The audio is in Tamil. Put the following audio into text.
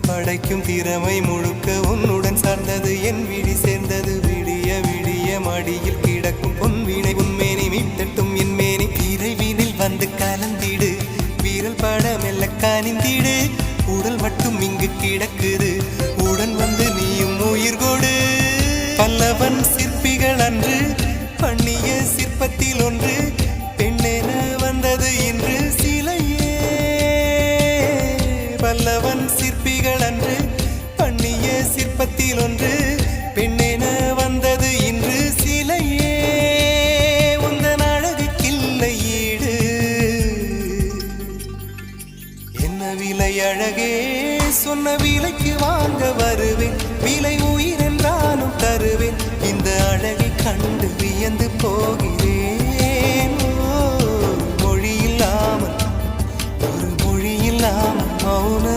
படைக்கும் திறமை முழுக்க உன்னுடன் சார்ந்தது என் விழி சேர்ந்தது விடிய விடிய மடியில் கிடக்கும் பொன்வினை உன்மேனி மீட்டட்டும் என் மேனி இறைவினில் வந்து கலந்திடு வீரல் பட மெல்ல காணிந்திடு உடல் மட்டும் இங்கு கிடக்குது உடன் வந்து நீயும் உயிர் கொடு பல்லவன் சிற்பிகள் அன்று பண்ணிய சிற்பத்தில் ஒன்று பெண்ணென வந்தது இன்று சிலையே பல்லவன் சிற்பிகள் அன்று பண்ணிய சிற்பத்தில் ஒன்று பெண்ணென வந்தது இன்று சிலையே உந்தன் அழகுக்கில்லை ஈடு என்ன விலை அழகே சொன்ன விலைக்கு வாங்க வருவேன் விலை உயிர் என்றாலும் தருவேன் இந்த அழகை கண்டு வியந்து போகிறேன் மொழி இல்லாமல் ஒரு மொழி இல்லாமல் மௌன